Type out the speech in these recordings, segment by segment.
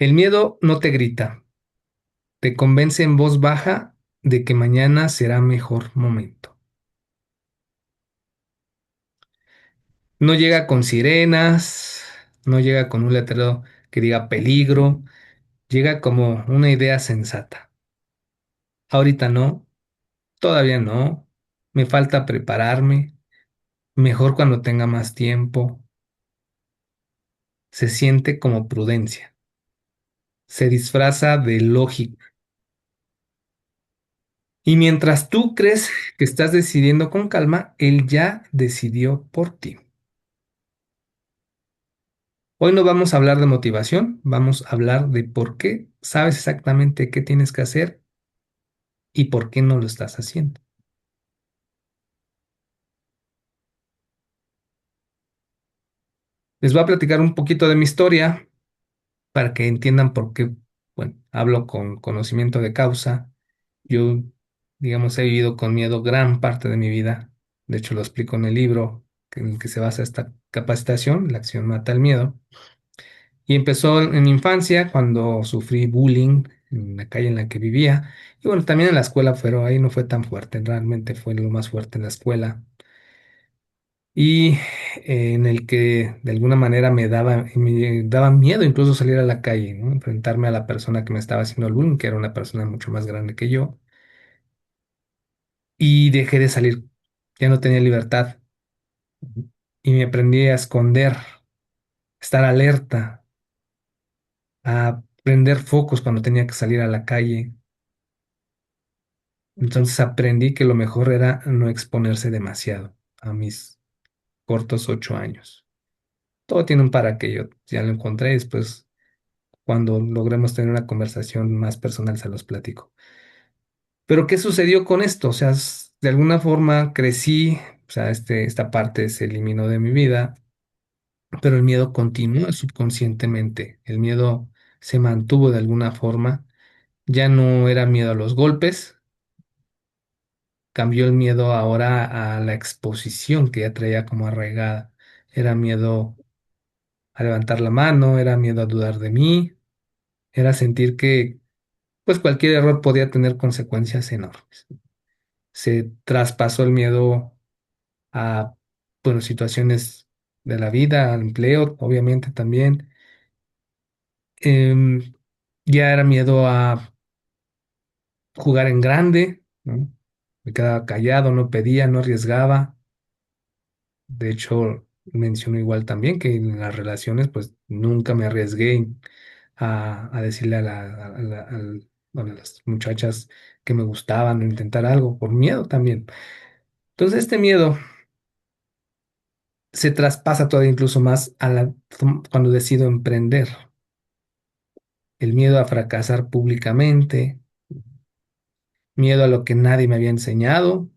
El miedo no te grita, te convence en voz baja de que mañana será mejor momento. No llega con sirenas, no llega con un letrero que diga peligro, llega como una idea sensata. Ahorita no, todavía no, me falta prepararme, mejor cuando tenga más tiempo. Se siente como prudencia, se disfraza de lógica. Y mientras tú crees que estás decidiendo con calma, él ya decidió por ti. Hoy no vamos a hablar de motivación, vamos a hablar de por qué sabes exactamente qué tienes que hacer y por qué no lo estás haciendo. Les voy a platicar un poquito de mi historia para que entiendan por qué, bueno, hablo con conocimiento de causa. Yo, digamos, he vivido con miedo gran parte de mi vida. De hecho, lo explico en el libro en el que se basa esta capacitación, La acción mata el miedo. Y empezó en mi infancia, cuando sufrí bullying en la calle en la que vivía. Y bueno, también en la escuela, pero ahí no fue tan fuerte, realmente fue lo más fuerte en la escuela. Y en el que de alguna manera me daba miedo incluso salir a la calle, ¿no? Enfrentarme a la persona que me estaba haciendo el bullying, que era una persona mucho más grande que yo. Y dejé de salir, ya no tenía libertad. Y me aprendí a esconder, estar alerta, a prender focos cuando tenía que salir a la calle. Entonces aprendí que lo mejor era no exponerse demasiado a mis cortos 8 años. Todo tiene un para qué, yo ya lo encontré y después cuando logremos tener una conversación más personal se los platico. Pero ¿qué sucedió con esto? O sea, de alguna forma crecí, o sea, esta parte se eliminó de mi vida, pero el miedo continúa subconscientemente. El miedo se mantuvo de alguna forma. Ya no era miedo a los golpes, cambió el miedo ahora a la exposición que ya traía como arraigada. Era miedo a levantar la mano, era miedo a dudar de mí, era sentir que pues cualquier error podía tener consecuencias enormes. Se traspasó el miedo a, bueno, situaciones de la vida, al empleo, obviamente también. Em, ya era miedo a jugar en grande, ¿no? Me quedaba callado, no pedía, no arriesgaba. De hecho, menciono igual también que en las relaciones, pues nunca me arriesgué a decirle bueno, a las muchachas que me gustaban o intentar algo, por miedo también. Entonces, este miedo se traspasa todavía incluso más cuando decido emprender. El miedo a fracasar públicamente, miedo a lo que nadie me había enseñado.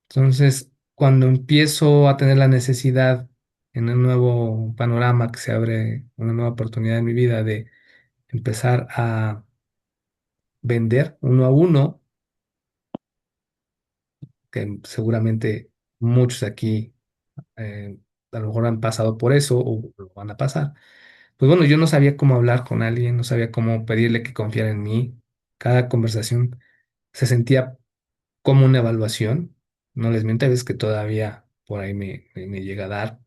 Entonces, cuando empiezo a tener la necesidad en un nuevo panorama que se abre, una nueva oportunidad en mi vida de empezar a vender uno a uno, que seguramente muchos aquí a lo mejor han pasado por eso o lo van a pasar. Pues bueno, yo no sabía cómo hablar con alguien, no sabía cómo pedirle que confiara en mí. Cada conversación se sentía como una evaluación. No les miento, es que todavía por ahí me llega a dar.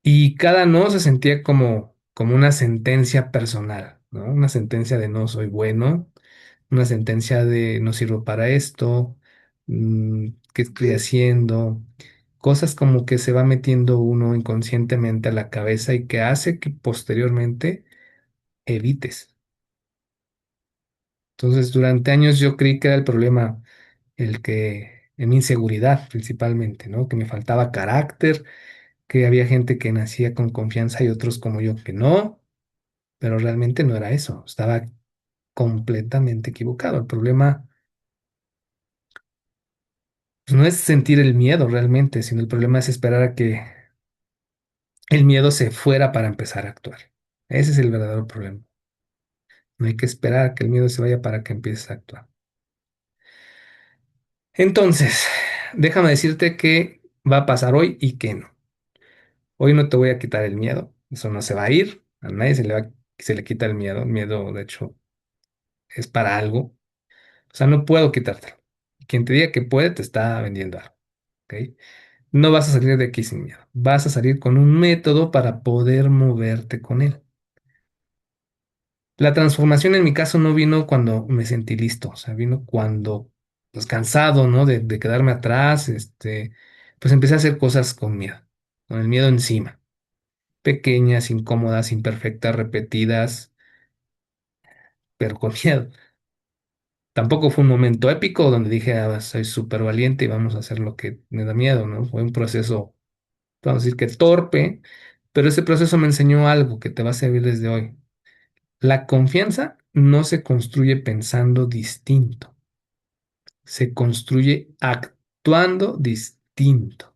Y cada no se sentía como una sentencia personal, ¿no? Una sentencia de no soy bueno, una sentencia de no sirvo para esto, ¿qué estoy haciendo? Cosas como que se va metiendo uno inconscientemente a la cabeza y que hace que posteriormente evites. Entonces, durante años yo creí que era el problema en mi inseguridad principalmente, ¿no? Que me faltaba carácter, que había gente que nacía con confianza y otros como yo que no, pero realmente no era eso, estaba completamente equivocado. El problema pues, no es sentir el miedo realmente, sino el problema es esperar a que el miedo se fuera para empezar a actuar. Ese es el verdadero problema. No hay que esperar a que el miedo se vaya para que empieces a actuar. Entonces, déjame decirte que va a pasar hoy y que no. Hoy no te voy a quitar el miedo, eso no se va a ir. A nadie se le quita el miedo. El miedo, de hecho, es para algo. O sea, no puedo quitártelo. Quien te diga que puede, te está vendiendo algo. ¿Ok? No vas a salir de aquí sin miedo. Vas a salir con un método para poder moverte con él. La transformación en mi caso no vino cuando me sentí listo, o sea, vino cuando, pues cansado, ¿no? De quedarme atrás, pues empecé a hacer cosas con miedo, con el miedo encima. Pequeñas, incómodas, imperfectas, repetidas, pero con miedo. Tampoco fue un momento épico donde dije, ah, soy súper valiente y vamos a hacer lo que me da miedo, ¿no? Fue un proceso, vamos a decir que torpe, pero ese proceso me enseñó algo que te va a servir desde hoy. La confianza no se construye pensando distinto, se construye actuando distinto,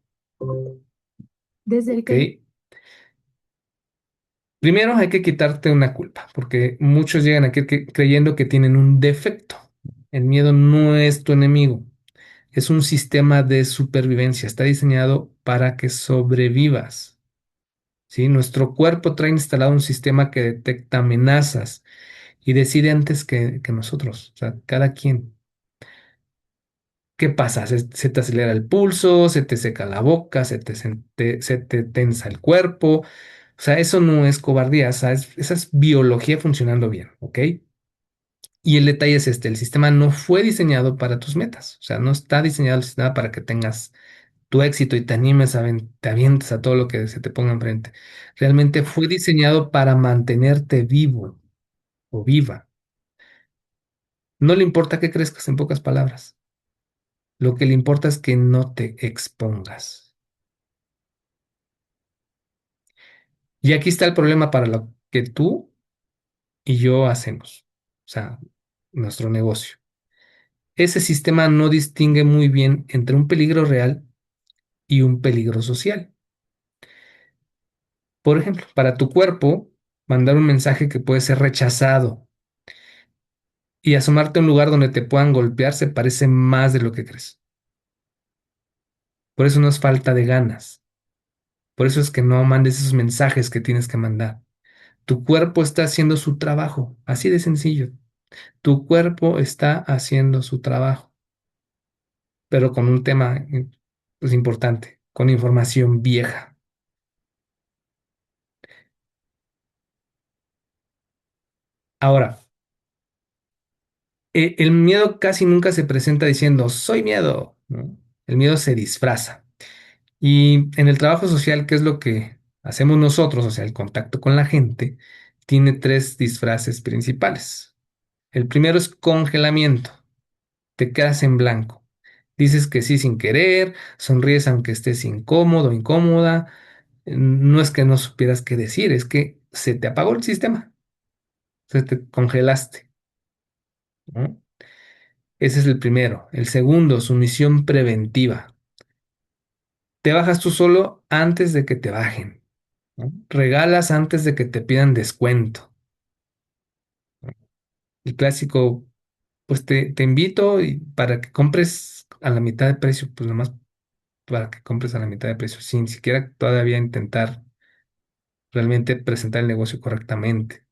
Desde el ¿ok? que Primero hay que quitarte una culpa, porque muchos llegan aquí creyendo que tienen un defecto. El miedo no es tu enemigo, es un sistema de supervivencia, está diseñado para que sobrevivas, ¿sí? Nuestro cuerpo trae instalado un sistema que detecta amenazas y decide antes que nosotros, o sea, cada quien. ¿Qué pasa? Se te acelera el pulso, se te seca la boca, se te tensa el cuerpo. O sea, eso no es cobardía, o sea, esa es biología funcionando bien, ¿ok? Y el detalle es este, el sistema no fue diseñado para tus metas, o sea, no está diseñado el sistema para que tengas tu éxito y te animes te avientes a todo lo que se te ponga enfrente. Realmente fue diseñado para mantenerte vivo o viva. No le importa que crezcas en pocas palabras, lo que le importa es que no te expongas. Y aquí está el problema para lo que tú y yo hacemos, o sea, nuestro negocio. Ese sistema no distingue muy bien entre un peligro real y un peligro social. Por ejemplo, para tu cuerpo, mandar un mensaje que puede ser rechazado y asomarte a un lugar donde te puedan golpear se parece más de lo que crees. Por eso no es falta de ganas. Por eso es que no mandes esos mensajes que tienes que mandar. Tu cuerpo está haciendo su trabajo, así de sencillo. Tu cuerpo está haciendo su trabajo, pero con un tema pues, importante, con información vieja. Ahora, el miedo casi nunca se presenta diciendo, soy miedo, ¿no? El miedo se disfraza. Y en el trabajo social, ¿qué es lo que hacemos nosotros? O sea, el contacto con la gente tiene tres disfraces principales. El primero es congelamiento, te quedas en blanco. Dices que sí sin querer, sonríes aunque estés incómodo, incómoda. No es que no supieras qué decir, es que se te apagó el sistema, se te congelaste, ¿no? Ese es el primero. El segundo, sumisión preventiva. Te bajas tú solo antes de que te bajen, ¿no? Regalas antes de que te pidan descuento. El clásico, pues te invito y para que compres a la mitad de precio, pues nomás para que compres a la mitad de precio, sin siquiera todavía intentar realmente presentar el negocio correctamente.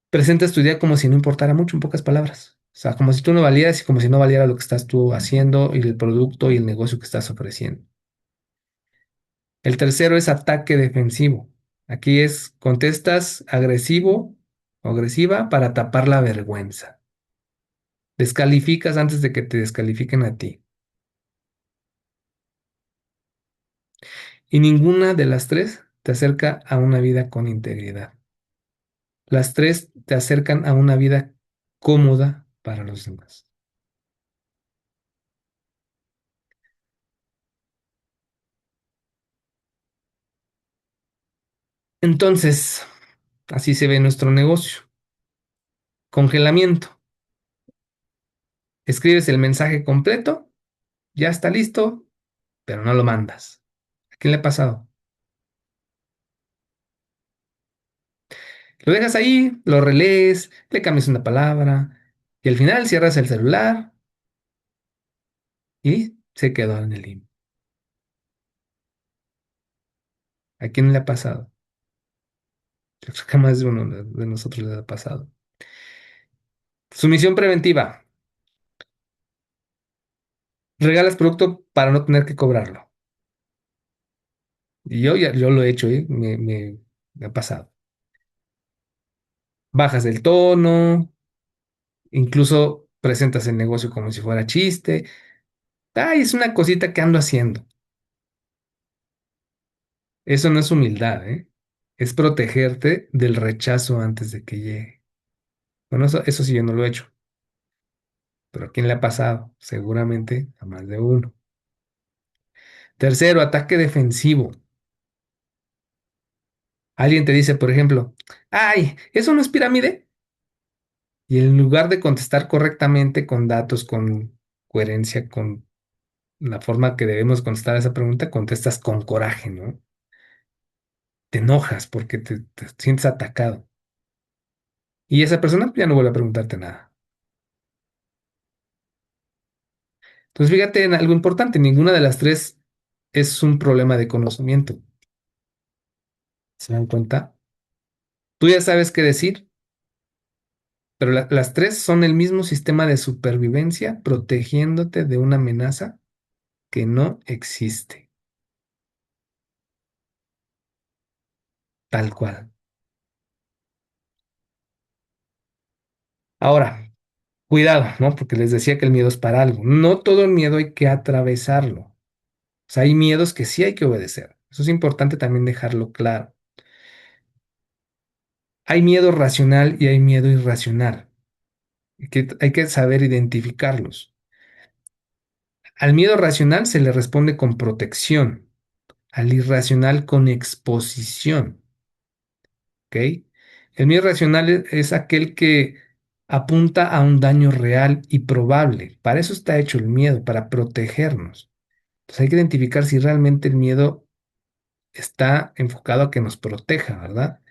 Presentas tu idea como si no importara mucho, en pocas palabras. O sea, como si tú no valieras y como si no valiera lo que estás tú haciendo y el producto y el negocio que estás ofreciendo. El tercero es ataque defensivo. Aquí es contestas agresivo o agresiva para tapar la vergüenza. Descalificas antes de que te descalifiquen a ti. Y ninguna de las tres te acerca a una vida con integridad. Las tres te acercan a una vida cómoda para los demás. Entonces, así se ve nuestro negocio. Congelamiento. Escribes el mensaje completo, ya está listo, pero no lo mandas. ¿A quién le ha pasado? Lo dejas ahí, lo relees, le cambias una palabra y al final cierras el celular y se quedó en el limbo. ¿A quién le ha pasado? Yo creo que a más de uno de nosotros les ha pasado. Sumisión preventiva. Regalas producto para no tener que cobrarlo. Y yo lo he hecho, ¿eh? Me ha pasado. Bajas el tono, incluso presentas el negocio como si fuera chiste. Ay, es una cosita que ando haciendo. Eso no es humildad, ¿eh? Es protegerte del rechazo antes de que llegue. Bueno, eso sí yo no lo he hecho, pero ¿a quién le ha pasado? Seguramente a más de uno. Tercero, ataque defensivo. Alguien te dice, por ejemplo, ay, ¿eso no es pirámide? Y en lugar de contestar correctamente con datos, con coherencia, con la forma que debemos contestar esa pregunta, contestas con coraje, ¿no? Te enojas porque te sientes atacado. Y esa persona ya no vuelve a preguntarte nada. Entonces, fíjate en algo importante, ninguna de las tres es un problema de conocimiento. ¿Se dan cuenta? Tú ya sabes qué decir, pero las tres son el mismo sistema de supervivencia protegiéndote de una amenaza que no existe, tal cual. Ahora, cuidado, ¿no? Porque les decía que el miedo es para algo. No todo el miedo hay que atravesarlo. O sea, hay miedos que sí hay que obedecer. Eso es importante también dejarlo claro. Hay miedo racional y hay miedo irracional. Hay que saber identificarlos. Al miedo racional se le responde con protección, al irracional con exposición, ¿ok? El miedo racional es aquel que apunta a un daño real y probable. Para eso está hecho el miedo, para protegernos. Entonces hay que identificar si realmente el miedo está enfocado a que nos proteja, ¿verdad?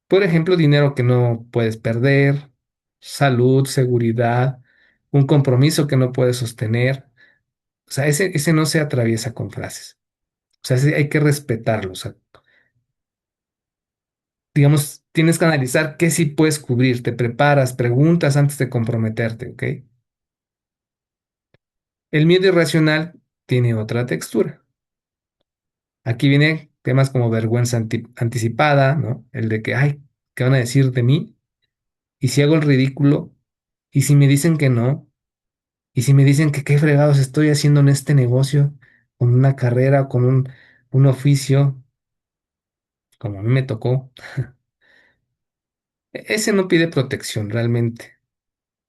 Por ejemplo, dinero que no puedes perder, salud, seguridad, un compromiso que no puedes sostener. O sea, ese no se atraviesa con frases. O sea, ese hay que respetarlo. O sea, digamos, tienes que analizar qué sí puedes cubrir. Te preparas, preguntas antes de comprometerte, ¿ok? El miedo irracional tiene otra textura. Aquí viene temas como vergüenza anticipada, ¿no? El de que, ay, ¿qué van a decir de mí? ¿Y si hago el ridículo? ¿Y si me dicen que no? ¿Y si me dicen que qué fregados estoy haciendo en este negocio, con una carrera, con un oficio, como a mí me tocó? Ese no pide protección realmente.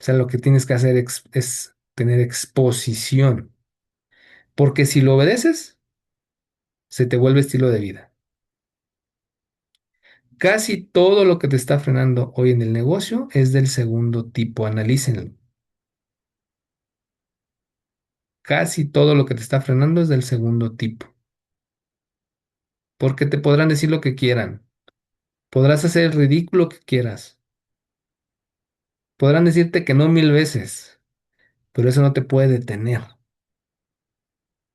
O sea, lo que tienes que hacer es tener exposición, porque si lo obedeces, se te vuelve estilo de vida. Casi todo lo que te está frenando hoy en el negocio es del segundo tipo, analícenlo. Casi todo lo que te está frenando es del segundo tipo, porque te podrán decir lo que quieran, podrás hacer el ridículo que quieras, podrán decirte que no 1000 veces, pero eso no te puede detener.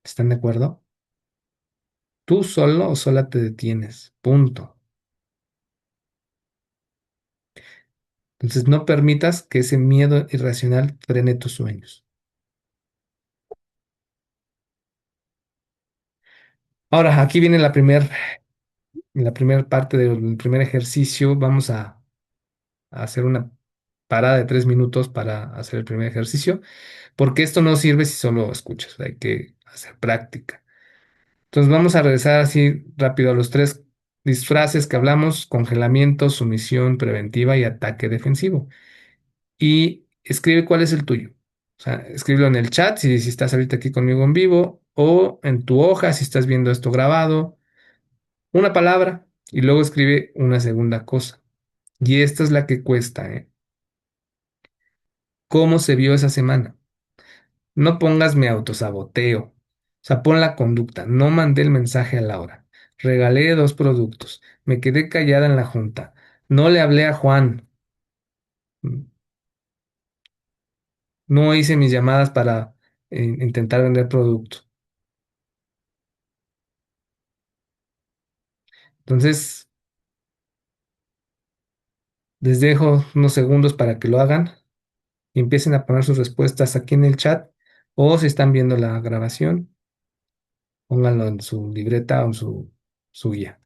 ¿Están de acuerdo? Tú solo o sola te detienes, punto. Entonces no permitas que ese miedo irracional frene tus sueños. Ahora, aquí viene la primer parte del primer ejercicio. Vamos a hacer una parada de 3 minutos para hacer el primer ejercicio, porque esto no sirve si solo escuchas, hay que hacer práctica. Entonces vamos a regresar así rápido a los tres disfraces que hablamos: congelamiento, sumisión preventiva y ataque defensivo. Y escribe cuál es el tuyo. O sea, escríbelo en el chat si estás ahorita aquí conmigo en vivo o en tu hoja si estás viendo esto grabado. Una palabra y luego escribe una segunda cosa. Y esta es la que cuesta, ¿eh? ¿Cómo se vio esa semana? No pongas me autosaboteo. O sea, pon la conducta. No mandé el mensaje a Laura. Regalé 2 productos. Me quedé callada en la junta. No le hablé a Juan. No hice mis llamadas para intentar vender producto. Entonces, Les dejo unos segundos para que lo hagan y empiecen a poner sus respuestas aquí en el chat o si están viendo la grabación, pónganlo en su libreta o en su guía.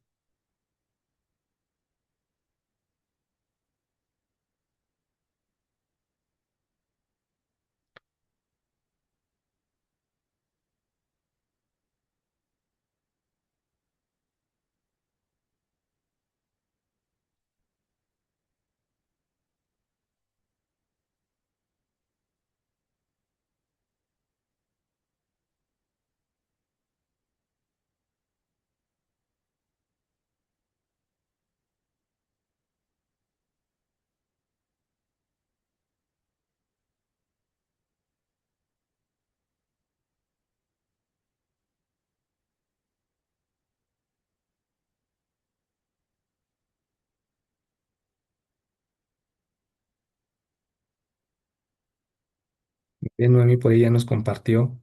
Bien, Noemi por ella nos compartió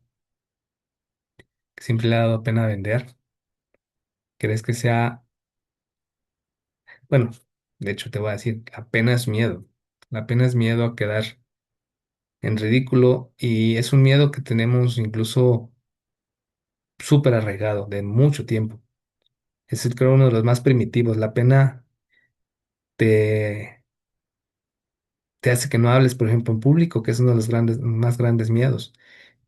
que siempre le ha dado pena vender. ¿Crees que sea, bueno, de hecho te voy a decir, apenas miedo, apenas miedo a quedar en ridículo y es un miedo que tenemos incluso súper arraigado de mucho tiempo. Es creo uno de los más primitivos. La pena te, te hace que no hables, por ejemplo, en público, que es uno de los más grandes miedos,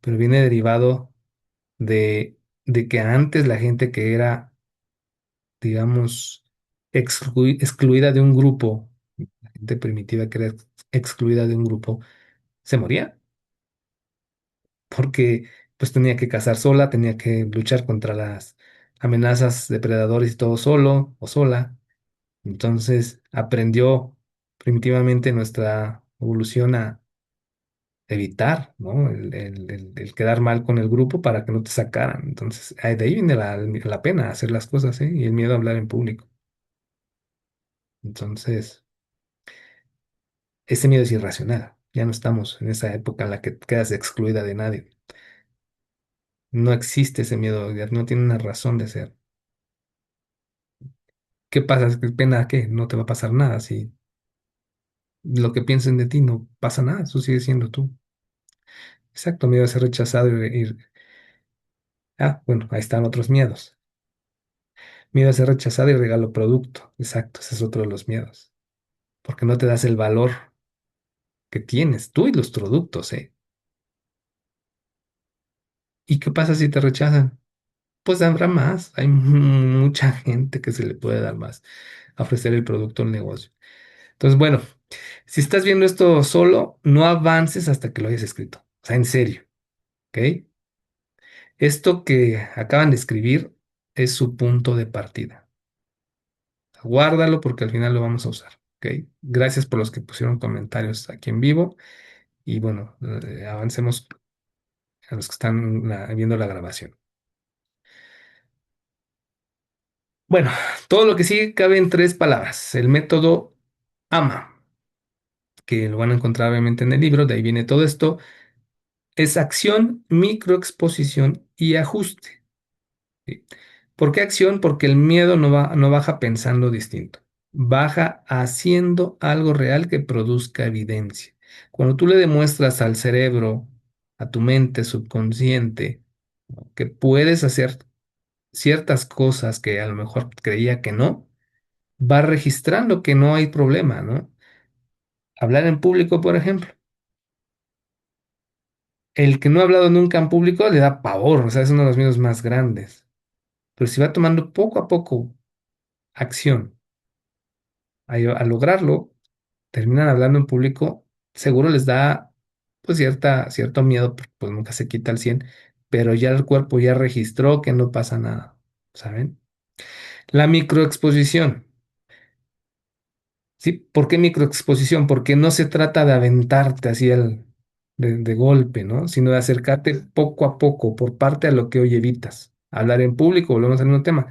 pero viene derivado de que antes la gente que era, digamos, excluida de un grupo, la gente primitiva que era excluida de un grupo, se moría, porque pues tenía que cazar sola, tenía que luchar contra las amenazas depredadores y todo solo o sola. Entonces aprendió primitivamente nuestra evolución a evitar, ¿no? El quedar mal con el grupo para que no te sacaran. Entonces, de ahí viene la pena hacer las cosas, ¿eh? Y el miedo a hablar en público. Entonces, ese miedo es irracional. Ya no estamos en esa época en la que quedas excluida de nadie. No existe ese miedo, ya no tiene una razón de ser. ¿Qué pasa? ¿Qué pena qué? No te va a pasar nada. Si lo que piensen de ti no pasa nada, eso sigue siendo tú. Exacto, miedo a ser rechazado bueno, ahí están otros miedos. Miedo a ser rechazado y regalo producto. Exacto, ese es otro de los miedos. Porque no te das el valor que tienes tú y los productos, ¿eh? ¿Y qué pasa si te rechazan? Pues habrá más. Hay mucha gente que se le puede dar más a ofrecer el producto o el negocio. Entonces, bueno, si estás viendo esto solo, no avances hasta que lo hayas escrito. O sea, en serio, ¿ok? Esto que acaban de escribir es su punto de partida. Guárdalo porque al final lo vamos a usar, ¿ok? Gracias por los que pusieron comentarios aquí en vivo y bueno, avancemos a los que están viendo la grabación. Bueno, todo lo que sigue cabe en tres palabras. El método AMA, que lo van a encontrar obviamente en el libro, de ahí viene todo esto, es acción, microexposición y ajuste. ¿Sí? ¿Por qué acción? Porque el miedo no baja pensando distinto, baja haciendo algo real que produzca evidencia. Cuando tú le demuestras al cerebro, a tu mente subconsciente, ¿no? Que puedes hacer ciertas cosas que a lo mejor creía que no, va registrando que no hay problema, ¿no? Hablar en público, por ejemplo. El que no ha hablado nunca en público le da pavor, o sea, es uno de los miedos más grandes. Pero si va tomando poco a poco acción a lograrlo, terminan hablando en público, seguro les da pues cierto miedo, porque, pues nunca se quita al 100, pero ya el cuerpo ya registró que no pasa nada, ¿saben? La microexposición. ¿Sí? ¿Por qué microexposición? Porque no se trata de aventarte así de golpe, ¿no? Sino de acercarte poco a poco, por parte a lo que hoy evitas. Hablar en público, volvemos al mismo tema.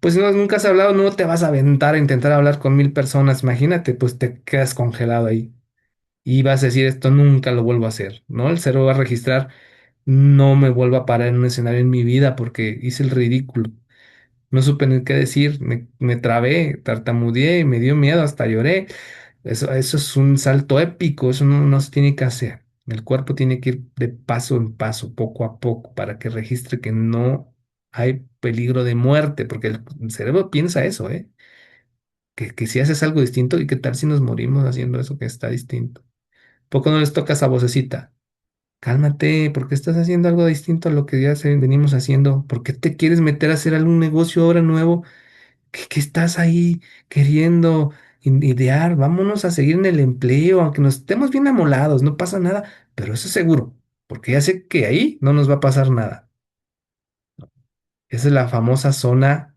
Pues si no, nunca has hablado, no te vas a aventar a intentar hablar con 1000 personas. Imagínate, pues te quedas congelado ahí. Y vas a decir, esto nunca lo vuelvo a hacer, ¿no? El cerebro va a registrar, no me vuelvo a parar en un escenario en mi vida porque hice el ridículo. No supe ni qué decir, me trabé, tartamudeé, me dio miedo, hasta lloré. Eso es un salto épico, eso no se tiene que hacer. El cuerpo tiene que ir de paso en paso, poco a poco, para que registre que no hay peligro de muerte, porque el cerebro piensa eso, ¿eh? Que si haces algo distinto, ¿y qué tal si nos morimos haciendo eso que está distinto? ¿Poco no les toca esa vocecita? Cálmate, ¿por qué estás haciendo algo distinto a lo que ya venimos haciendo? ¿Por qué te quieres meter a hacer algún negocio ahora nuevo? ¿Qué estás ahí queriendo idear? Vámonos a seguir en el empleo, aunque nos estemos bien amolados, no pasa nada, pero eso es seguro, porque ya sé que ahí no nos va a pasar nada. Esa es la famosa zona,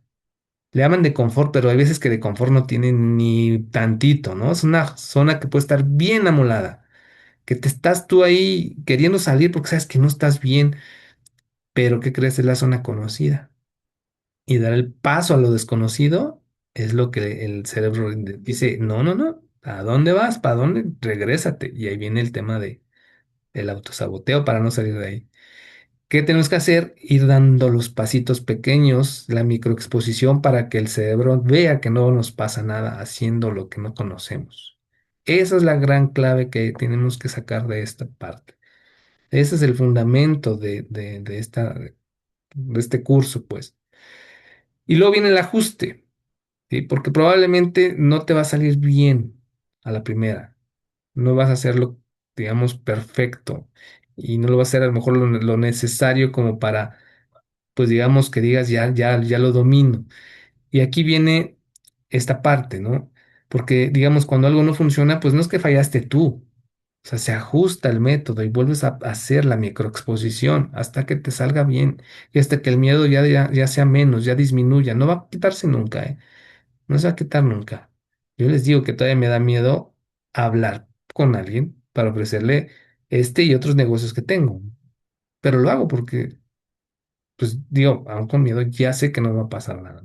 le llaman de confort, pero hay veces que de confort no tiene ni tantito, ¿no? Es una zona que puede estar bien amolada, que te estás tú ahí queriendo salir porque sabes que no estás bien, pero ¿qué crees? Es la zona conocida. Y dar el paso a lo desconocido es lo que el cerebro dice, no, no, no, ¿a dónde vas? ¿Para dónde? Regrésate. Y ahí viene el tema del autosaboteo para no salir de ahí. ¿Qué tenemos que hacer? Ir dando los pasitos pequeños, la microexposición para que el cerebro vea que no nos pasa nada haciendo lo que no conocemos. Esa es la gran clave que tenemos que sacar de esta parte. Ese es el fundamento de este curso, pues. Y luego viene el ajuste. ¿Sí? Porque probablemente no te va a salir bien a la primera. No vas a hacerlo, digamos, perfecto y no lo vas a hacer a lo mejor lo necesario como para, pues digamos que digas, ya lo domino. Y aquí viene esta parte, ¿no? Porque, digamos, cuando algo no funciona, pues no es que fallaste tú. O sea, se ajusta el método y vuelves a hacer la microexposición hasta que te salga bien y hasta que el miedo ya sea menos, ya disminuya. No va a quitarse nunca, ¿eh? No se va a quitar nunca. Yo les digo que todavía me da miedo hablar con alguien para ofrecerle este y otros negocios que tengo. Pero lo hago porque, pues digo, aún con miedo, ya sé que no va a pasar nada.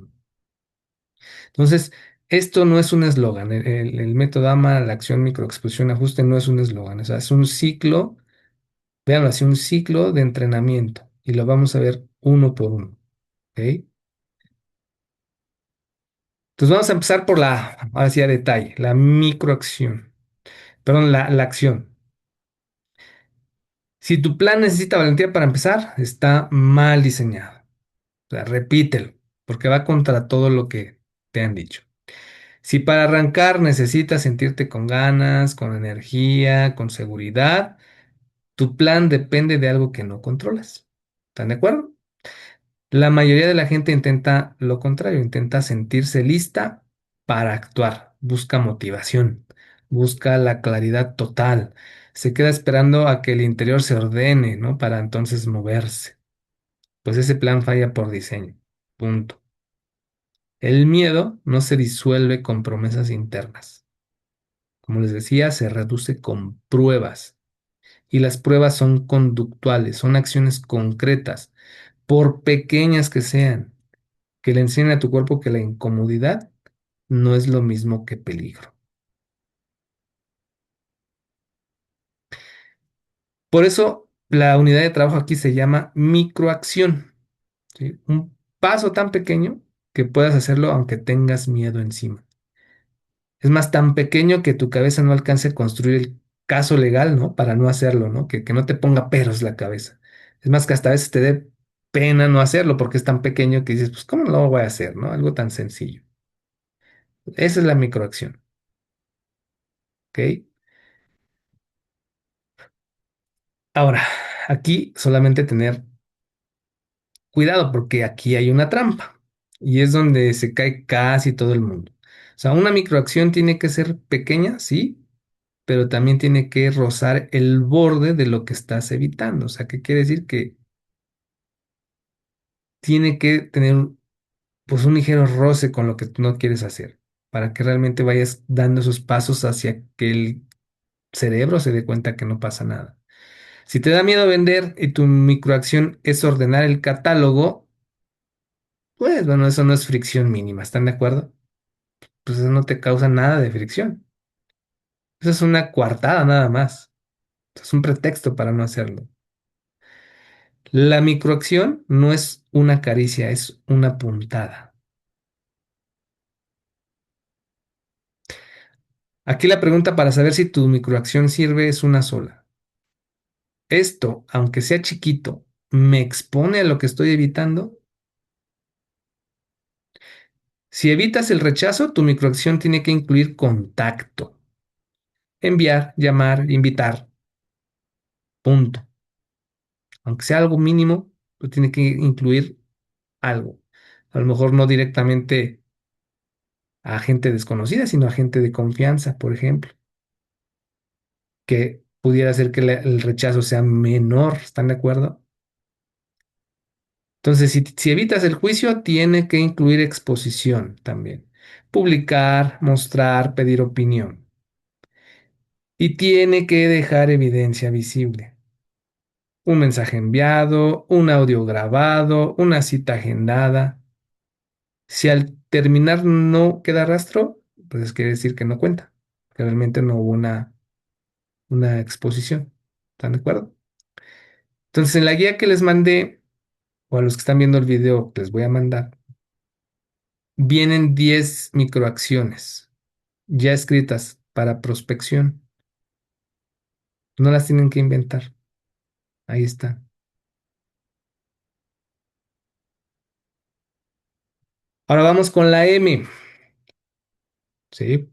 Entonces, esto no es un eslogan. El método AMA, la acción, microexposición, ajuste, no es un eslogan. O sea, es un ciclo, véanlo así, un ciclo de entrenamiento. Y lo vamos a ver uno por uno. ¿Ok? Entonces vamos a empezar por ahora sí a detalle, la microacción. Perdón, la acción. Si tu plan necesita valentía para empezar, está mal diseñado. O sea, repítelo, porque va contra todo lo que te han dicho. Si para arrancar necesitas sentirte con ganas, con energía, con seguridad, tu plan depende de algo que no controlas. ¿Están de acuerdo? La mayoría de la gente intenta lo contrario, intenta sentirse lista para actuar, busca motivación, busca la claridad total, se queda esperando a que el interior se ordene, ¿no? Para entonces moverse. Pues ese plan falla por diseño. Punto. El miedo no se disuelve con promesas internas. Como les decía, se reduce con pruebas. Y las pruebas son conductuales, son acciones concretas, por pequeñas que sean, que le enseñen a tu cuerpo que la incomodidad no es lo mismo que peligro. Por eso la unidad de trabajo aquí se llama microacción, ¿sí? Un paso tan pequeño que puedas hacerlo aunque tengas miedo encima. Es más, tan pequeño que tu cabeza no alcance a construir el caso legal, ¿no? Para no hacerlo, ¿no? Que no te ponga peros la cabeza. Es más, que hasta a veces te dé pena no hacerlo porque es tan pequeño que dices, pues, ¿cómo no lo voy a hacer, ¿no? Algo tan sencillo. Esa es la microacción, ¿ok? Ahora, aquí solamente tener cuidado porque aquí hay una trampa y es donde se cae casi todo el mundo. O sea, una microacción tiene que ser pequeña, sí, pero también tiene que rozar el borde de lo que estás evitando. O sea, ¿qué quiere decir? Que tiene que tener pues un ligero roce con lo que tú no quieres hacer para que realmente vayas dando esos pasos hacia que el cerebro se dé cuenta que no pasa nada. Si te da miedo vender y tu microacción es ordenar el catálogo, pues bueno, eso no es fricción mínima, ¿están de acuerdo? Pues eso no te causa nada de fricción. Eso es una coartada nada más. Es un pretexto para no hacerlo. La microacción no es una caricia, es una puntada. Aquí la pregunta para saber si tu microacción sirve es una sola. Esto, aunque sea chiquito, ¿me expone a lo que estoy evitando? Si evitas el rechazo, tu microacción tiene que incluir contacto. Enviar, llamar, invitar, punto. Aunque sea algo mínimo, pues tiene que incluir algo. A lo mejor no directamente a gente desconocida, sino a gente de confianza, por ejemplo, que pudiera hacer que el rechazo sea menor. ¿Están de acuerdo? Entonces, si evitas el juicio, tiene que incluir exposición también. Publicar, mostrar, pedir opinión. Y tiene que dejar evidencia visible. Un mensaje enviado, un audio grabado, una cita agendada. Si al terminar no queda rastro, pues quiere decir que no cuenta, que realmente no hubo una exposición. ¿Están de acuerdo? Entonces, en la guía que les mandé, o a los que están viendo el video que les voy a mandar, vienen 10 microacciones ya escritas para prospección. No las tienen que inventar. Ahí está. Ahora vamos con la M. ¿Sí?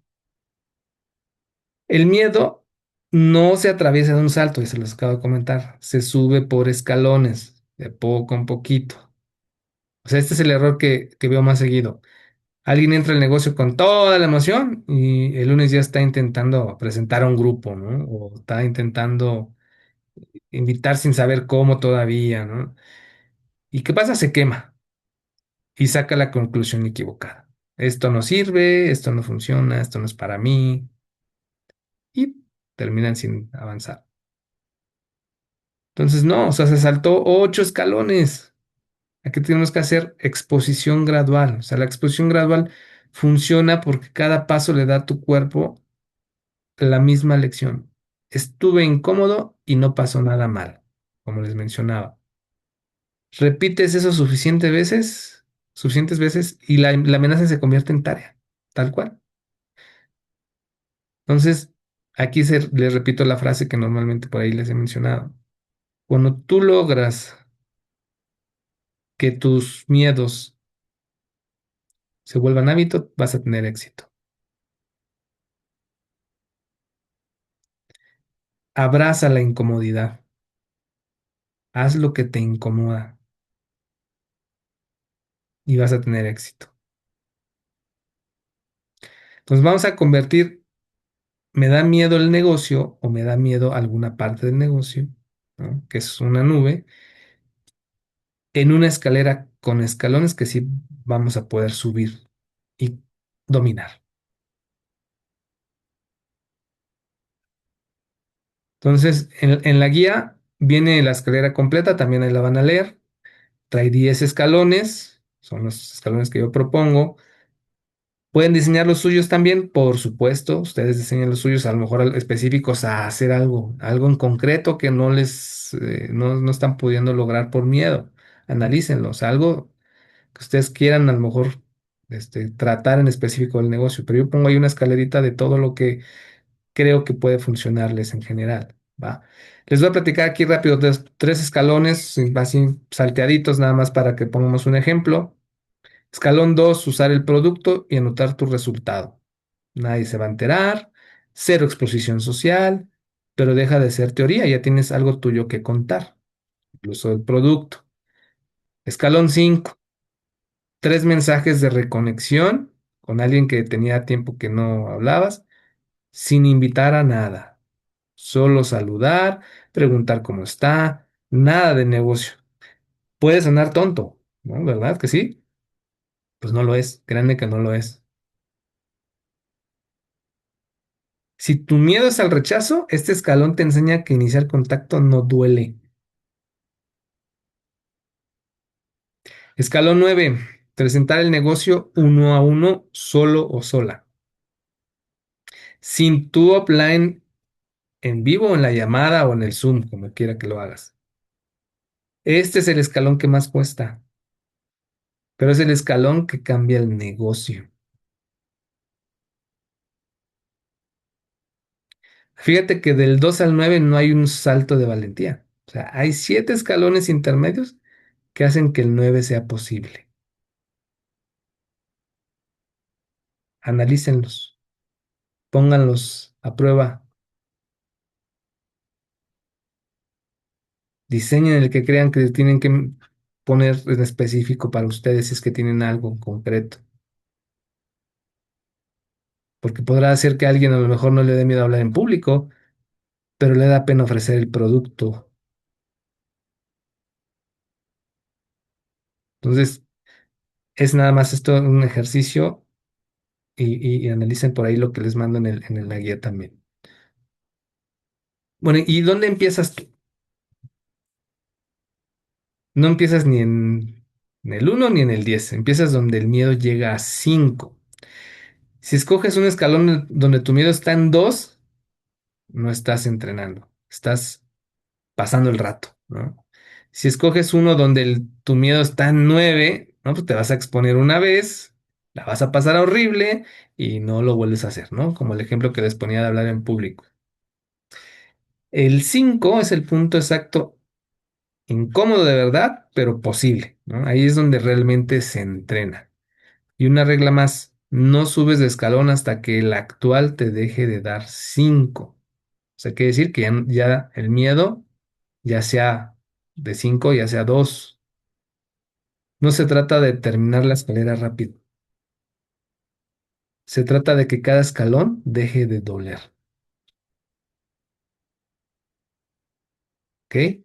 El miedo no se atraviesa de un salto, y se los acabo de comentar. Se sube por escalones, de poco en poquito. O sea, este es el error que veo más seguido. Alguien entra al negocio con toda la emoción y el lunes ya está intentando presentar a un grupo, ¿no? O está intentando invitar sin saber cómo todavía, ¿no? ¿Y qué pasa? Se quema y saca la conclusión equivocada. Esto no sirve, esto no funciona, esto no es para mí y terminan sin avanzar. Entonces, no, o sea, se saltó 8 escalones. Aquí tenemos que hacer exposición gradual. O sea, la exposición gradual funciona porque cada paso le da a tu cuerpo la misma lección. Estuve incómodo y no pasó nada mal, como les mencionaba. Repites eso suficientes veces y la amenaza se convierte en tarea, tal cual. Entonces, aquí les repito la frase que normalmente por ahí les he mencionado. Cuando tú logras que tus miedos se vuelvan hábito, vas a tener éxito. Abraza la incomodidad. Haz lo que te incomoda y vas a tener éxito. Entonces vamos a convertir, me da miedo el negocio o me da miedo alguna parte del negocio, ¿no? Que es una nube, en una escalera con escalones que sí vamos a poder subir y dominar. Entonces, en la guía viene la escalera completa, también ahí la van a leer. Trae 10 escalones, son los escalones que yo propongo. Pueden diseñar los suyos también, por supuesto. Ustedes diseñan los suyos, a lo mejor específicos a hacer algo en concreto que no están pudiendo lograr por miedo. Analícenlos, algo que ustedes quieran a lo mejor tratar en específico del negocio. Pero yo pongo ahí una escalerita de todo lo que creo que puede funcionarles en general, ¿va? Les voy a platicar aquí rápido 3 escalones, así salteaditos, nada más para que pongamos un ejemplo. Escalón 2, usar el producto y anotar tu resultado. Nadie se va a enterar, cero exposición social, pero deja de ser teoría, ya tienes algo tuyo que contar, incluso el producto. Escalón 5, 3 mensajes de reconexión con alguien que tenía tiempo que no hablabas, sin invitar a nada. Solo saludar, preguntar cómo está, nada de negocio. Puede sonar tonto, ¿no? ¿Verdad que sí? Pues no lo es, créanme que no lo es. Si tu miedo es al rechazo, este escalón te enseña que iniciar contacto no duele. Escalón 9, presentar el negocio uno a uno, solo o sola. Sin tu offline en vivo, en la llamada o en el Zoom, como quiera que lo hagas. Este es el escalón que más cuesta, pero es el escalón que cambia el negocio. Fíjate que del 2 al 9 no hay un salto de valentía. O sea, hay 7 escalones intermedios que hacen que el 9 sea posible. Analícenlos, pónganlos a prueba, diseñen el que crean que tienen que poner en específico para ustedes si es que tienen algo en concreto. Porque podrá ser que a alguien a lo mejor no le dé miedo hablar en público, pero le da pena ofrecer el producto. Entonces, es nada más esto un ejercicio y analicen por ahí lo que les mando en la guía también. Bueno, ¿y dónde empiezas tú? No empiezas ni en el uno ni en el 10. Empiezas donde el miedo llega a 5. Si escoges un escalón donde tu miedo está en 2, no estás entrenando, estás pasando el rato, ¿no? Si escoges uno donde tu miedo está en 9, ¿no? Pues te vas a exponer una vez, la vas a pasar horrible y no lo vuelves a hacer, ¿no? Como el ejemplo que les ponía de hablar en público. El 5 es el punto exacto, incómodo de verdad, pero posible, ¿no? Ahí es donde realmente se entrena. Y una regla más, no subes de escalón hasta que el actual te deje de dar 5. O sea, quiere decir que ya el miedo, ya sea de 5, ya sea 2. No se trata de terminar la escalera rápido. Se trata de que cada escalón deje de doler. ¿Ok?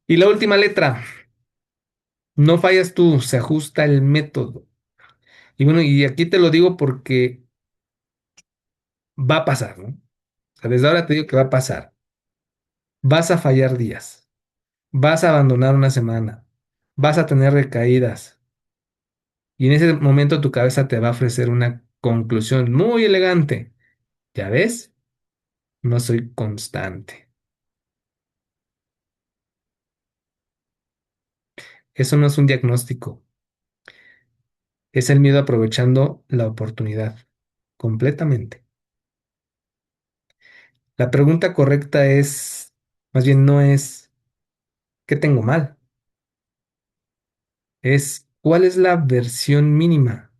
Y la última letra, no fallas tú, se ajusta el método. Y bueno, y aquí te lo digo porque va a pasar, ¿no? O sea, desde ahora te digo que va a pasar. Vas a fallar días, vas a abandonar una semana, vas a tener recaídas. Y en ese momento tu cabeza te va a ofrecer una conclusión muy elegante. ¿Ya ves? No soy constante. Eso no es un diagnóstico, es el miedo aprovechando la oportunidad completamente. La pregunta correcta es, más bien no es, ¿qué tengo mal? Es, ¿cuál es la versión mínima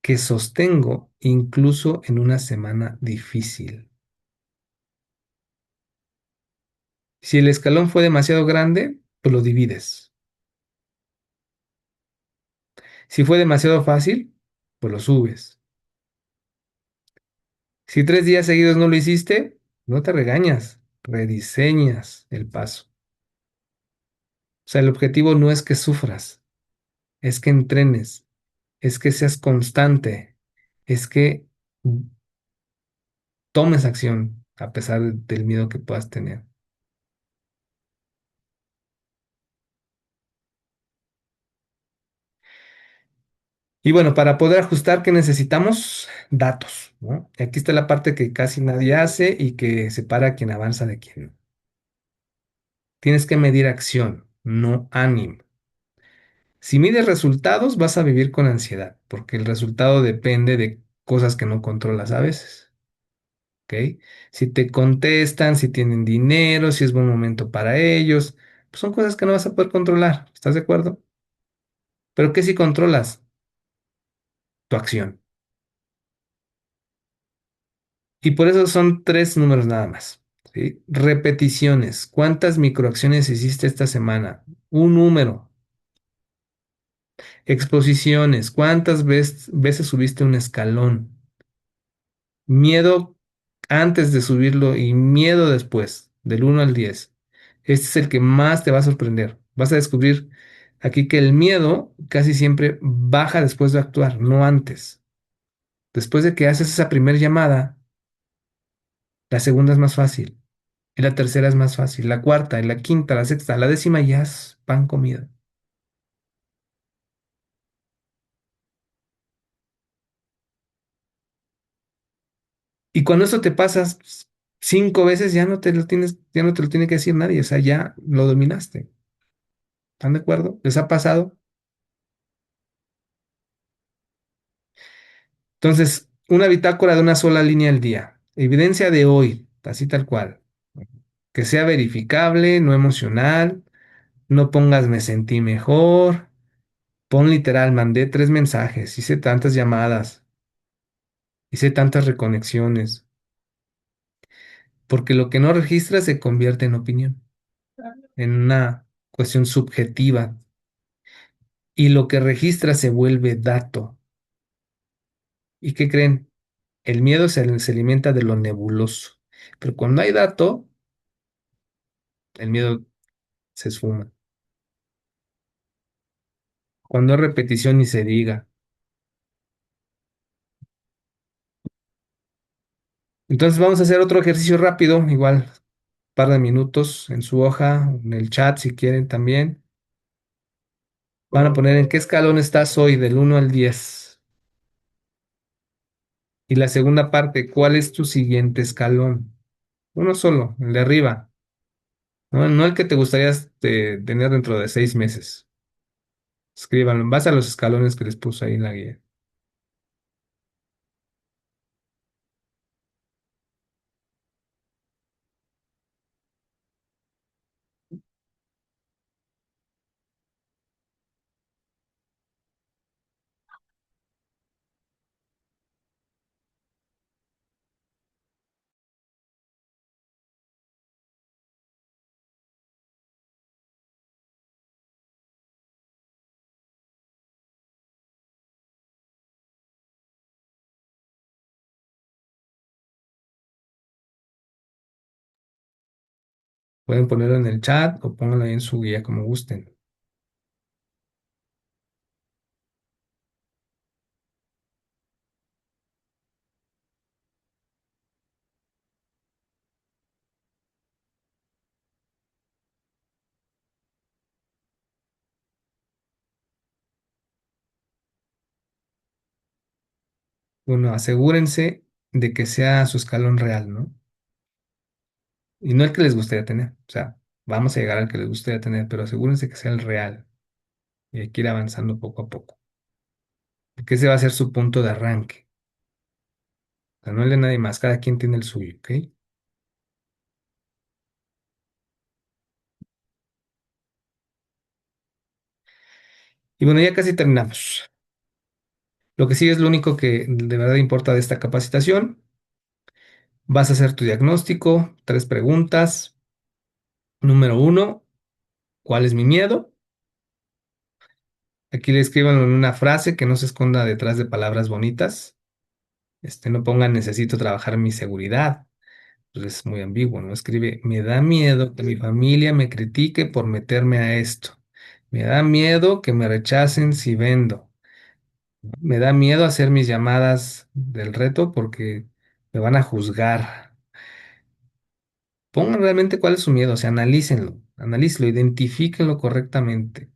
que sostengo incluso en una semana difícil? Si el escalón fue demasiado grande, pues lo divides. Si fue demasiado fácil, pues lo subes. Si 3 días seguidos no lo hiciste, no te regañas, rediseñas el paso. O sea, el objetivo no es que sufras, es que entrenes, es que seas constante, es que tomes acción a pesar del miedo que puedas tener. Y bueno, para poder ajustar, ¿qué necesitamos? Datos, ¿no? Y aquí está la parte que casi nadie hace y que separa a quien avanza de quien no. Tienes que medir acción, no ánimo. Si mides resultados, vas a vivir con ansiedad, porque el resultado depende de cosas que no controlas a veces. ¿Ok? Si te contestan, si tienen dinero, si es buen momento para ellos, pues son cosas que no vas a poder controlar. ¿Estás de acuerdo? Pero ¿qué si controlas? Tu acción. Y por eso son 3 números nada más. ¿Sí? Repeticiones. ¿Cuántas microacciones hiciste esta semana? Un número. Exposiciones. ¿Cuántas veces subiste un escalón? Miedo antes de subirlo y miedo después, del 1 al 10. Este es el que más te va a sorprender. Vas a descubrir aquí que el miedo casi siempre baja después de actuar, no antes. Después de que haces esa primera llamada, la segunda es más fácil, y la tercera es más fácil, la cuarta, y la quinta, la sexta, la décima ya es pan comido. Y cuando eso te pasas 5 veces, ya no te lo tiene que decir nadie, o sea, ya lo dominaste. ¿Están de acuerdo? ¿Les ha pasado? Entonces, una bitácora de una sola línea al día. Evidencia de hoy, así tal cual. Que sea verificable, no emocional. No pongas me sentí mejor. Pon literal, mandé 3 mensajes, hice tantas llamadas, hice tantas reconexiones. Porque lo que no registra se convierte en opinión, en una cuestión subjetiva. Y lo que registra se vuelve dato. ¿Y qué creen? El miedo se alimenta de lo nebuloso. Pero cuando hay dato, el miedo se esfuma. Cuando hay repetición ni se diga. Entonces vamos a hacer otro ejercicio rápido, igual, par de minutos en su hoja, en el chat si quieren también. Van a poner en qué escalón estás hoy, del 1 al 10. Y la segunda parte, ¿cuál es tu siguiente escalón? Uno solo, el de arriba. No, no el que te gustaría tener dentro de 6 meses. Escríbanlo en base a los escalones que les puse ahí en la guía. Pueden ponerlo en el chat o pónganlo ahí en su guía como gusten. Bueno, asegúrense de que sea su escalón real, ¿no? Y no el que les gustaría tener. O sea, vamos a llegar al que les gustaría tener, pero asegúrense que sea el real. Y hay que ir avanzando poco a poco. Porque ese va a ser su punto de arranque. O sea, no el de nadie más, cada quien tiene el suyo, ¿ok? Y bueno, ya casi terminamos. Lo que sigue es lo único que de verdad importa de esta capacitación. Vas a hacer tu diagnóstico, 3 preguntas. Número 1, ¿cuál es mi miedo? Aquí le escriban en una frase que no se esconda detrás de palabras bonitas. No pongan necesito trabajar mi seguridad. Pues es muy ambiguo, ¿no? Escribe, me da miedo que mi familia me critique por meterme a esto. Me da miedo que me rechacen si vendo. Me da miedo hacer mis llamadas del reto porque me van a juzgar. Pongan realmente cuál es su miedo, o sea, analícenlo, identifíquenlo correctamente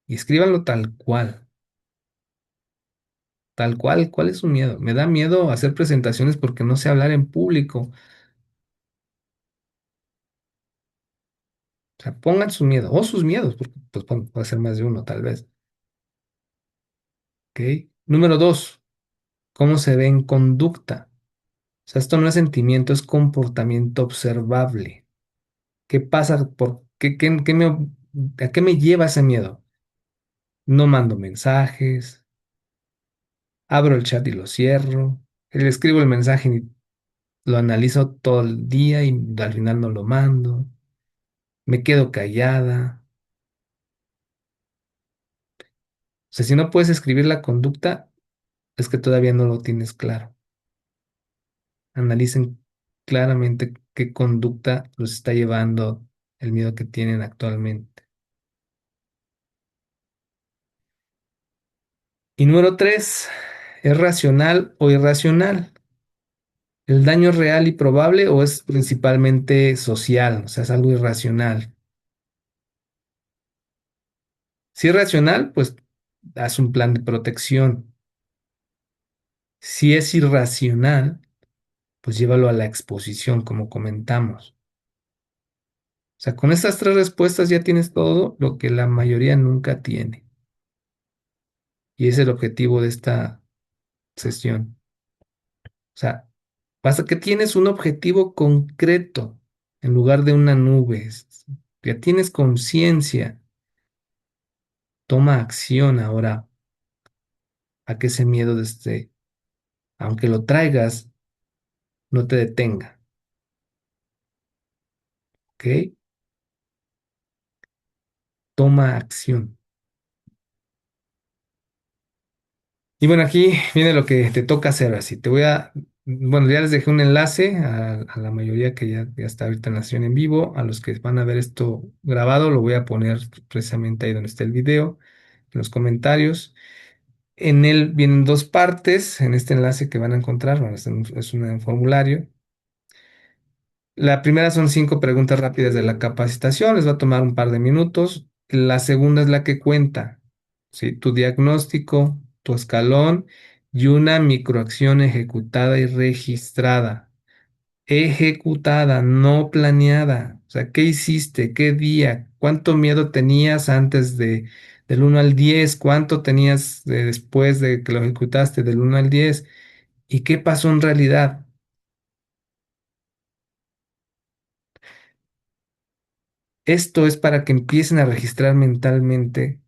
y escríbanlo tal cual, ¿cuál es su miedo? Me da miedo hacer presentaciones porque no sé hablar en público. O sea, pongan su miedo o sus miedos, porque pues, puede ser más de uno, tal vez. ¿Ok? Número 2, ¿cómo se ve en conducta? O sea, esto no es sentimiento, es comportamiento observable. ¿Qué pasa? ¿A qué me lleva ese miedo? No mando mensajes, abro el chat y lo cierro, le escribo el mensaje y lo analizo todo el día y al final no lo mando, me quedo callada. O sea, si no puedes escribir la conducta, es que todavía no lo tienes claro. Analicen claramente qué conducta los está llevando el miedo que tienen actualmente. Y número 3, ¿es racional o irracional? ¿El daño es real y probable o es principalmente social? O sea, es algo irracional. Si es racional, pues haz un plan de protección. Si es irracional, pues llévalo a la exposición, como comentamos. O sea, con estas 3 respuestas ya tienes todo lo que la mayoría nunca tiene. Y es el objetivo de esta sesión. O sea, basta que tienes un objetivo concreto en lugar de una nube. Ya tienes conciencia. Toma acción ahora a que ese miedo desde, aunque lo traigas, no te detenga. ¿Ok? Toma acción. Y bueno, aquí viene lo que te toca hacer. Así, bueno, ya les dejé un enlace a la mayoría que ya está ahorita en la sesión en vivo. A los que van a ver esto grabado, lo voy a poner precisamente ahí donde está el video, en los comentarios. En él vienen dos partes, en este enlace que van a encontrar. Bueno, es un formulario. La primera son 5 preguntas rápidas de la capacitación, les va a tomar un par de minutos. La segunda es la que cuenta, ¿sí? Tu diagnóstico, tu escalón y una microacción ejecutada y registrada. Ejecutada, no planeada. O sea, ¿qué hiciste? ¿Qué día? ¿Cuánto miedo tenías del 1 al 10? ¿Cuánto tenías después de que lo ejecutaste del 1 al 10? ¿Y qué pasó en realidad? Esto es para que empiecen a registrar mentalmente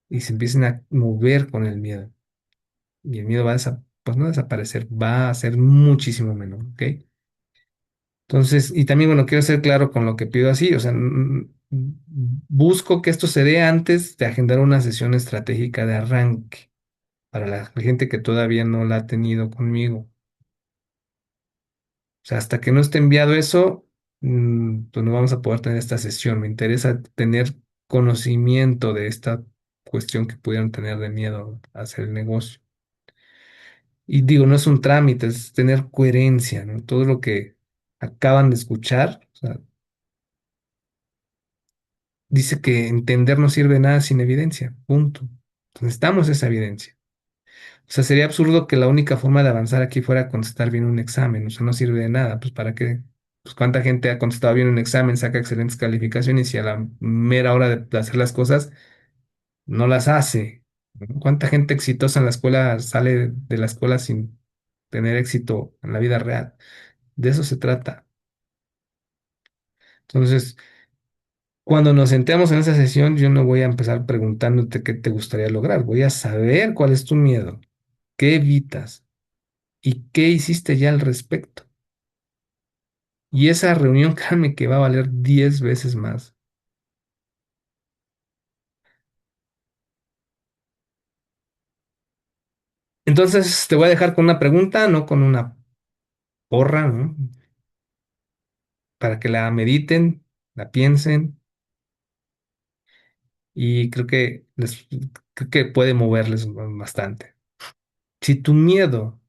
y se empiecen a mover con el miedo. Y el miedo pues no a desaparecer, va a ser muchísimo menos, ¿ok? Entonces, y también, bueno, quiero ser claro con lo que pido así, o sea, busco que esto se dé antes de agendar una sesión estratégica de arranque para la gente que todavía no la ha tenido conmigo. O sea, hasta que no esté enviado eso, pues no vamos a poder tener esta sesión. Me interesa tener conocimiento de esta cuestión que pudieran tener de miedo a hacer el negocio. Y digo, no es un trámite, es tener coherencia, ¿no? Todo lo que acaban de escuchar, o sea, dice que entender no sirve de nada sin evidencia, punto. Entonces, necesitamos esa evidencia. O sea, sería absurdo que la única forma de avanzar aquí fuera contestar bien un examen. O sea, no sirve de nada. Pues ¿para qué? Pues cuánta gente ha contestado bien un examen, saca excelentes calificaciones y a la mera hora de hacer las cosas no las hace. ¿No? ¿Cuánta gente exitosa en la escuela sale de la escuela sin tener éxito en la vida real? De eso se trata. Entonces, cuando nos sentemos en esa sesión, yo no voy a empezar preguntándote qué te gustaría lograr. Voy a saber cuál es tu miedo, qué evitas y qué hiciste ya al respecto. Y esa reunión, créanme que va a valer 10 veces más. Entonces, te voy a dejar con una pregunta, no con una porra, ¿no? Para que la mediten, la piensen y creo que puede moverles bastante. Si tu miedo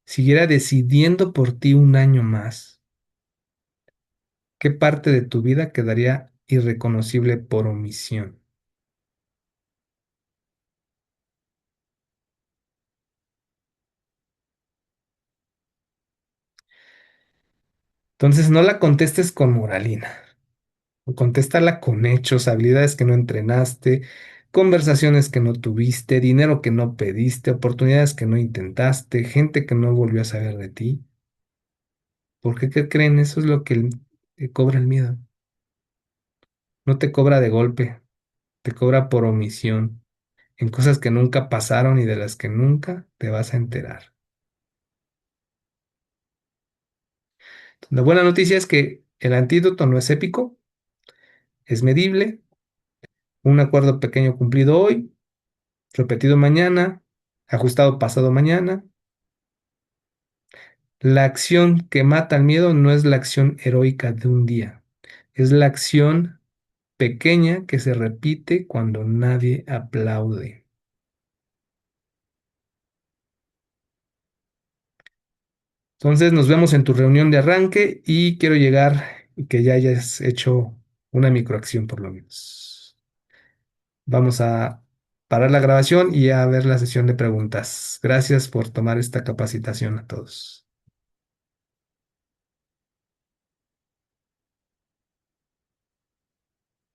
siguiera decidiendo por ti un año más, ¿qué parte de tu vida quedaría irreconocible por omisión? Entonces, no la contestes con moralina. Contéstala con hechos, habilidades que no entrenaste, conversaciones que no tuviste, dinero que no pediste, oportunidades que no intentaste, gente que no volvió a saber de ti. ¿Por qué? ¿Qué creen? Eso es lo que cobra el miedo. No te cobra de golpe, te cobra por omisión, en cosas que nunca pasaron y de las que nunca te vas a enterar. La buena noticia es que el antídoto no es épico, es medible, un acuerdo pequeño cumplido hoy, repetido mañana, ajustado pasado mañana. La acción que mata al miedo no es la acción heroica de un día, es la acción pequeña que se repite cuando nadie aplaude. Entonces nos vemos en tu reunión de arranque y quiero llegar y que ya hayas hecho una microacción por lo menos. Vamos a parar la grabación y a ver la sesión de preguntas. Gracias por tomar esta capacitación a todos.